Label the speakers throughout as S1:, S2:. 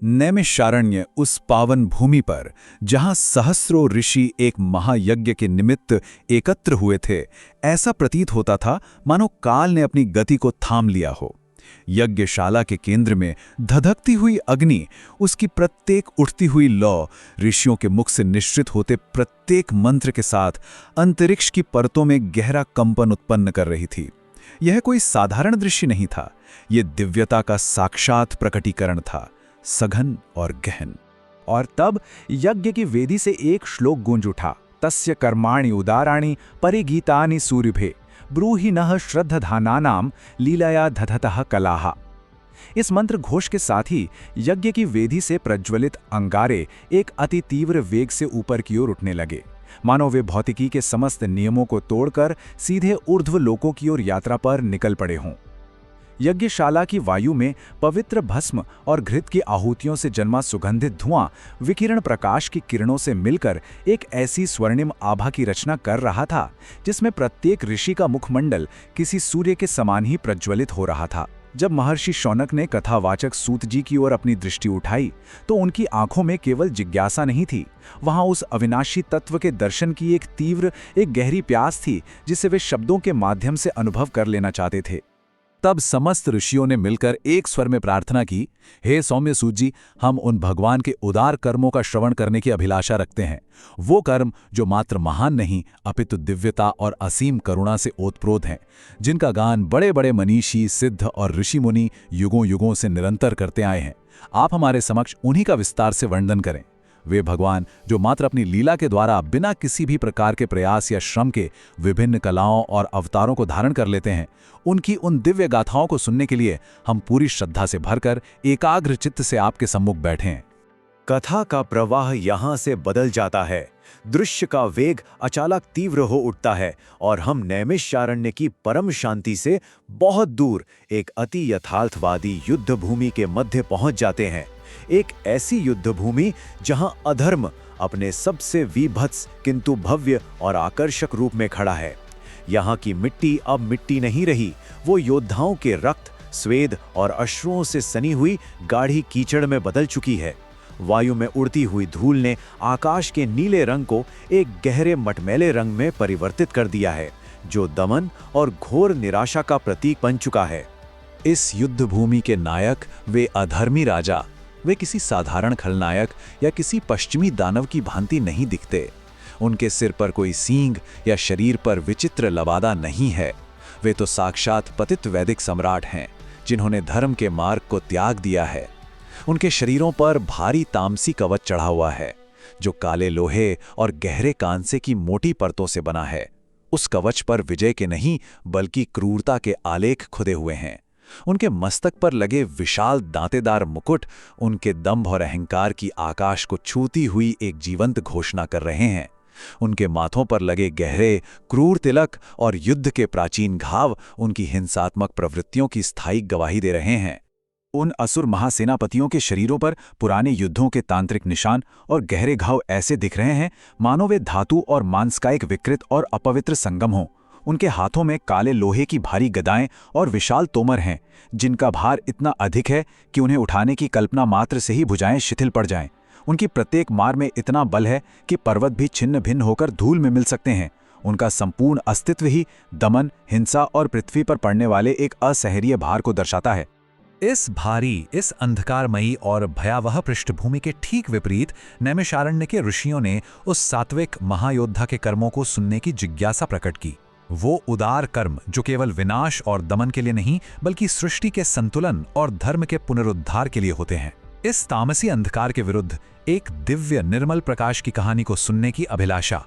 S1: नैमिषारण्य उस पावन भूमि पर जहां सहस्रों ऋषि एक महायज्ञ के निमित्त एकत्र हुए थे, ऐसा प्रतीत होता था मानो काल ने अपनी गति को थाम लिया हो। यज्ञशाला के केंद्र में धधकती हुई अग्नि, उसकी प्रत्येक उठती हुई लौ, ऋषियों के मुख से निश्रित होते प्रत्येक मंत्र के साथ अंतरिक्ष की परतों में गहरा कंपन उत्पन्न कर रही थी। यह कोई साधारण दृश्य नहीं था, यह दिव्यता का साक्षात प्रकटीकरण था, सघन और गहन।
S2: और तब यज्ञ की वेदी से एक श्लोक गूंज उठा, तस्य कर्माणि उदाराणि परिगीतानि सूर्यभे ब्रूहि नः श्रद्धधानानाम लीलया दधतः कलाहा। इस मंत्र घोष के साथ ही यज्ञ की वेदी से प्रज्वलित अंगारे एक अति तीव्र वेग से ऊपर की ओर उठने लगे, मानो वे भौतिकी के समस्त नियमों को तोड़कर सीधे ऊर्ध्व लोकों की ओर यात्रा पर निकल पड़े हों। यज्ञशाला की वायु में पवित्र भस्म और घृत की आहुतियों से जन्मा सुगंधित धुआं विकिरण प्रकाश की किरणों से मिलकर एक ऐसी स्वर्णिम आभा की रचना कर रहा था जिसमें प्रत्येक ऋषि का मुखमंडल किसी सूर्य के समान ही प्रज्वलित हो रहा था। जब महर्षि शौनक ने कथावाचक सूत जी की ओर अपनी दृष्टि उठाई तो उनकी आंखों में केवल जिज्ञासा नहीं थी, वहां उस अविनाशी तत्व के दर्शन की एक तीव्र, एक गहरी प्यास थी जिसे वे शब्दों के माध्यम से अनुभव कर लेना चाहते थे।
S1: तब समस्त ऋषियों ने मिलकर एक स्वर में प्रार्थना की, हे सौम्य सूत जी, हम उन भगवान के उदार कर्मों का श्रवण करने की अभिलाषा रखते हैं। वो कर्म जो मात्र महान नहीं अपितु दिव्यता और असीम करुणा से ओतप्रोत हैं, जिनका गान बड़े बड़े मनीषी, सिद्ध और ऋषि मुनि युगों युगों से निरंतर करते आए हैं। आप हमारे समक्ष उन्हीं का विस्तार से वर्णन करें। वे भगवान जो मात्र अपनी लीला के द्वारा बिना किसी भी प्रकार के प्रयास या श्रम के विभिन्न कलाओं और अवतारों को धारण कर लेते हैं, उनकी उन दिव्य गाथाओं को सुनने के लिए हम पूरी श्रद्धा से भरकर एकाग्र चित्त से आपके सम्मुख बैठे हैं।
S3: कथा का प्रवाह यहाँ से बदल जाता है, दृश्य का वेग अचानक तीव्र हो उठता है और हम नैमिषारण्य की परम शांति से बहुत दूर एक अति यथार्थवादी युद्ध भूमि के मध्य पहुंच जाते हैं। एक ऐसी युद्ध भूमि जहां अधर्म अपने सबसे विभत्स किंतु भव्य और आकर्षक रूप में खड़ा है। यहाँ की मिट्टी अब मिट्टी नहीं रही, वो योद्धाओं के रक्त, स्वेद और अश्रुओं से सनी हुई गाढ़ी कीचड़ में बदल चुकी है। वायु में उड़ती हुई धूल ने आकाश के नीले रंग को एक गहरे मटमैले रंग में परिवर्तित कर दिया है, जो दमन और घोर निराशा का प्रतीक बन चुका है।
S1: इस युद्ध भूमि के नायक वे अधर्मी राजा, वे किसी साधारण खलनायक या किसी पश्चिमी दानव की भांति नहीं दिखते। उनके सिर पर कोई सींग या शरीर पर विचित्र लबादा नहीं है। वे तो साक्षात पतित वैदिक सम्राट हैं, जिन्होंने धर्म के मार्ग को त्याग दिया है। उनके शरीरों पर भारी तामसी कवच चढ़ा हुआ है, जो काले लोहे और गहरे कांसे की मोटी परतों से बना है। उस कवच पर विजय के नहीं बल्कि क्रूरता के आलेख खुदे हुए हैं। उनके मस्तक पर लगे विशाल दांतेदार मुकुट उनके दंभ और अहंकार की आकाश को छूती हुई एक जीवंत घोषणा कर रहे हैं। उनके माथों पर लगे गहरे क्रूर तिलक और युद्ध के प्राचीन घाव उनकी हिंसात्मक प्रवृत्तियों की स्थायी गवाही दे रहे हैं। उन असुर महासेनापतियों के शरीरों पर पुराने युद्धों के तांत्रिक निशान और गहरे घाव ऐसे दिख रहे हैं मानो वे धातु और मांस का एक विकृत और अपवित्र संगम हो। उनके हाथों में काले लोहे की भारी गदाएं और विशाल तोमर हैं, जिनका भार इतना अधिक है कि उन्हें उठाने की कल्पना मात्र से ही भुजाएं शिथिल पड़ जाएं। उनकी प्रत्येक मार में इतना बल है कि पर्वत भी छिन्न भिन्न होकर धूल में मिल सकते हैं। उनका संपूर्ण अस्तित्व ही दमन, हिंसा और पृथ्वी पर पड़ने वाले एक असहनीय भार को दर्शाता है।
S2: इस भारी, इस अंधकारमयी और भयावह पृष्ठभूमि के ठीक विपरीत नैमिषारण्य के ऋषियों ने उस सात्विक महायोद्धा के कर्मों को सुनने की जिज्ञासा प्रकट की। वो उदार कर्म जो केवल विनाश और दमन के लिए नहीं बल्कि सृष्टि के संतुलन और धर्म के पुनरुद्धार के लिए होते हैं। इस तामसी अंधकार के विरुद्ध एक दिव्य निर्मल प्रकाश की कहानी को सुनने की अभिलाषा।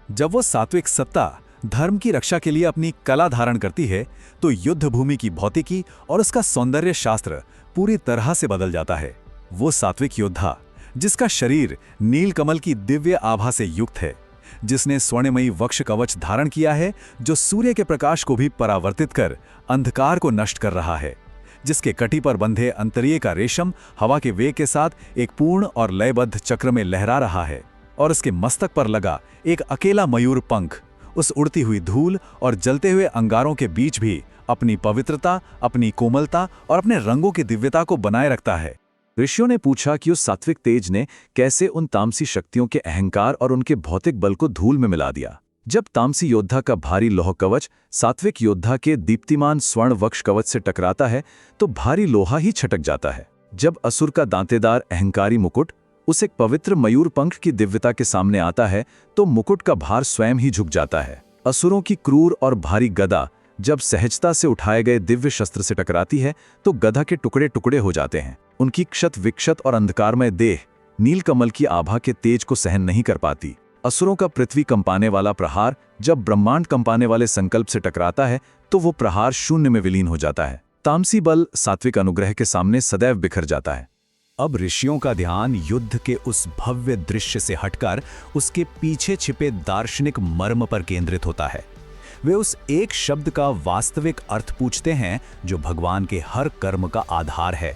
S1: जब वो सात्विक सत्ता धर्म की रक्षा के लिए अपनी कला धारण करती है तो युद्ध भूमि की भौतिकी और उसका सौंदर्य शास्त्र पूरी तरह से बदल जाता है। वो सात्विक योद्धा जिसका शरीर नीलकमल की दिव्य आभा से युक्त है, जिसने स्वर्णमयी वक्ष कवच धारण किया है जो सूर्य के प्रकाश को भी परावर्तित कर अंधकार को नष्ट कर रहा है, जिसके कटी पर बंधे अंतरिय का रेशम हवा के वेग के साथ एक पूर्ण और लयबद्ध चक्र में लहरा रहा है, और उसके मस्तक पर लगा एक अकेला मयूर पंख उस उड़ती हुई धूल और जलते हुए अंगारों के बीच भी अपनी पवित्रता, अपनी कोमलता और अपने रंगों की दिव्यता को बनाए रखता है। ऋषियों ने पूछा कि उस सात्विक तेज ने कैसे उन तामसी शक्तियों के अहंकार और उनके भौतिक बल को धूल में मिला दिया। जब तामसी योद्धा का भारी लौह कवच सात्विक योद्धा के दीप्तिमान स्वर्ण वक्ष कवच से टकराता है तो भारी लोहा ही छटक जाता है। जब असुर का दांतेदार अहंकारी मुकुट उस एक पवित्र मयूर पंख की दिव्यता के सामने आता है तो मुकुट का भार स्वयं ही झुक जाता है। असुरों की क्रूर और भारी गदा जब सहजता से उठाए गए दिव्य शस्त्र से टकराती है तो गदा के टुकड़े टुकड़े हो जाते हैं। उनकी क्षत विक्षत और अंधकारमय देह नीलकमल की आभा के तेज को सहन नहीं कर पाती। असुरों का पृथ्वी कंपाने वाला प्रहार जब ब्रह्मांड कंपाने वाले संकल्प से टकराता है तो वो प्रहार शून्य में विलीन हो जाता है। तामसी बल सात्विक अनुग्रह के सामने सदैव बिखर जाता है।
S2: अब ऋषियों का ध्यान युद्ध के उस भव्य दृश्य से हटकर उसके पीछे छिपे दार्शनिक मर्म पर केंद्रित होता है। वे उस एक शब्द का वास्तविक अर्थ पूछते हैं जो भगवान के हर कर्म का आधार है,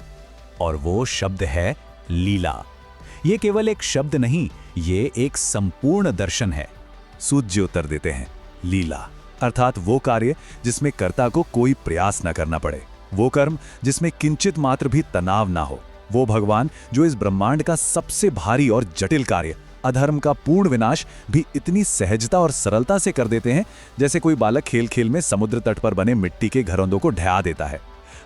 S2: और वो शब्द है लीला। ये केवल एक शब्द नहीं, ये एक संपूर्ण दर्शन है।
S1: सूत जी उत्तर देते हैं, लीला अर्थात वो कार्य जिसमें कर्ता को कोई प्रयास न करना पड़े, वो कर्म जिसमें किंचित मात्र भी तनाव ना हो, वो भगवान जो इस ब्रह्मांड का सबसे भारी और जटिल कार्य अधर्म का पूर्ण विनाश भी इतनी सहजता और सरलता से कर देते हैं जैसे कोई बालक खेल खेल में समुद्र तट पर बने मिट्टी के घरौंदों को ढहा देता है।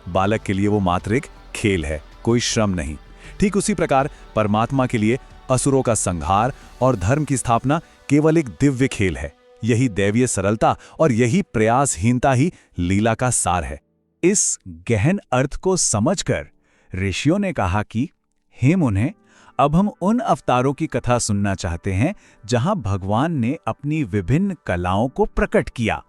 S1: बालक के लिए वो मात्र एक खेल है, कोई श्रम नहीं। ठीक उसी प्रकार परमात्मा के लिए असुरों का संहार और धर्म की स्थापना केवल एक दिव्य खेल है। यही दैवीय सरलता और यही प्रयासहीनता ही लीला का सार है।
S2: इस गहन अर्थ को समझकर ऋषियों ने कहा कि हे मुने, अब हम उन अवतारों की कथा सुनना चाहते हैं जहां भगवान ने अपनी विभिन्न कलाओं को प्रकट किया,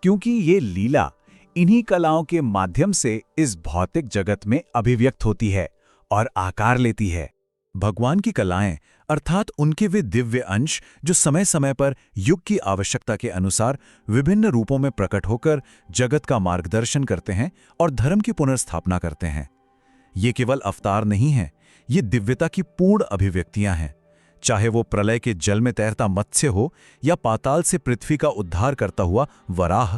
S2: क्योंकि ये लीला इन्हीं कलाओं के माध्यम से इस भौतिक जगत में अभिव्यक्त होती है और आकार लेती है।
S1: भगवान की कलाएं अर्थात उनके वे दिव्य अंश जो समय समय पर युग की आवश्यकता के अनुसार विभिन्न रूपों में प्रकट होकर जगत का मार्गदर्शन करते हैं और धर्म की पुनर्स्थापना करते हैं। ये केवल अवतार नहीं है, ये दिव्यता की पूर्ण अभिव्यक्तियां हैं। चाहे वो प्रलय के जल में तैरता मत्स्य हो या पाताल से पृथ्वी का उद्धार करता हुआ वराह,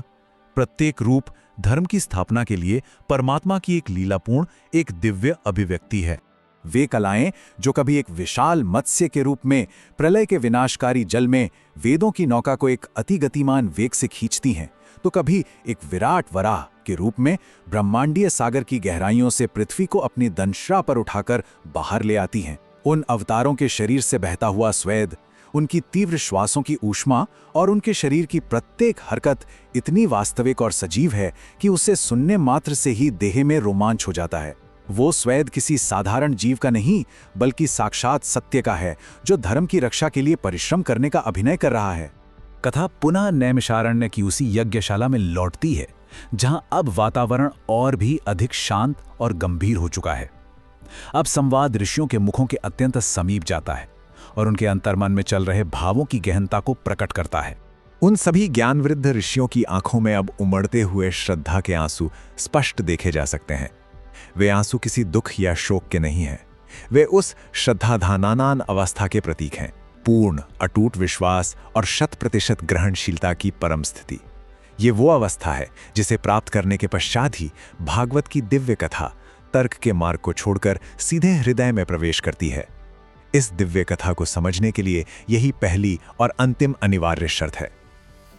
S1: प्रत्येक रूप धर्म की स्थापना के लिए परमात्मा की एक लीलापूर्ण, एक दिव्य अभिव्यक्ति है।
S2: वे कलाएं जो कभी एक विशाल मत्स्य के रूप में प्रलय के विनाशकारी जल में वेदों की नौका को एक अतिगतिमान वेग से खींचती हैं, तो कभी एक विराट वराह के रूप में ब्रह्मांडीय सागर की गहराइयों से पृथ्वी को अपनी दंश्रा पर उठाकर बाहर ले आती हैं। उन अवतारों के शरीर से बहता हुआ स्वेद, उनकी तीव्र श्वासों की ऊष्मा और उनके शरीर की प्रत्येक हरकत इतनी वास्तविक और सजीव है कि उसे सुनने मात्र से ही देह में रोमांच हो जाता है। वो स्वेद किसी साधारण जीव का नहीं, बल्कि साक्षात सत्य का है, जो धर्म की रक्षा के लिए परिश्रम करने का अभिनय कर रहा है। कथा पुनः नैमिषारण्य की उसी यज्ञशाला में लौटती है, जहां अब वातावरण और भी अधिक शांत और गंभीर हो चुका है। अब संवाद ऋषियों के मुखों के अत्यंत समीप जाता है और उनके अंतर्मन में चल रहे भावों की गहनता को प्रकट करता है।
S3: उन सभी ज्ञानवृद्ध ऋषियों की आंखों में अब उमड़ते हुए श्रद्धा के आंसू स्पष्ट देखे जा सकते हैं। वे आंसू किसी दुख या शोक के नहीं हैं, वे उस श्रद्धाधानानान अवस्था के प्रतीक हैं, पूर्ण अटूट विश्वास और 100% ग्रहणशीलता की परम स्थिति। ये वो अवस्था है जिसे प्राप्त करने के पश्चात ही भागवत की दिव्य कथा तर्क के मार्ग को छोड़कर सीधे हृदय में प्रवेश करती है। इस दिव्य कथा को समझने के लिए यही पहली और अंतिम अनिवार्य शर्त है।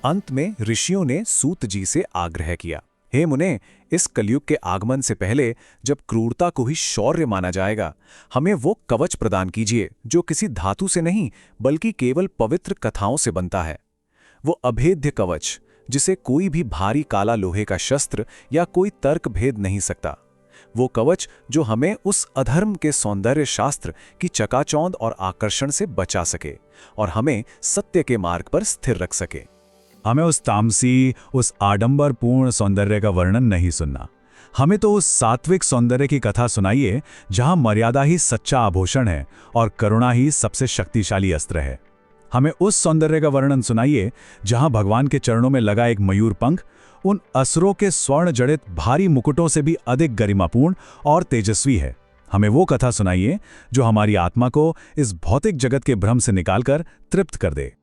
S2: अंत में ऋषियों ने सूत जी से आग्रह किया, हे मुने, इस कलयुग के आगमन से पहले जब क्रूरता को ही शौर्य माना जाएगा, हमें वो कवच प्रदान कीजिए जो किसी धातु से नहीं बल्कि केवल पवित्र कथाओं से बनता है। वो अभेद्य कवच जिसे कोई भी भारी काला लोहे का शस्त्र या कोई तर्क भेद नहीं सकता। वो कवच जो हमें उस अधर्म के सौंदर्य शास्त्र की चकाचौंध और आकर्षण से बचा सके और हमें सत्य के मार्ग पर स्थिर रख सके।
S4: हमें उस तामसी, उस आडंबरपूर्ण सौंदर्य का वर्णन नहीं सुनना। हमें तो उस सात्विक सौंदर्य की कथा सुनाइए जहां मर्यादा ही सच्चा आभूषण है और करुणा ही सबसे शक्तिशाली अस्त्र है। हमें उस सौंदर्य का वर्णन सुनाइए जहां भगवान के चरणों में लगा एक मयूर पंख उन असुरों के स्वर्ण जड़ित भारी मुकुटों से भी अधिक गरिमापूर्ण और तेजस्वी है। हमें वो कथा सुनाइए जो हमारी आत्मा को इस भौतिक जगत के भ्रम से निकालकर तृप्त कर दे।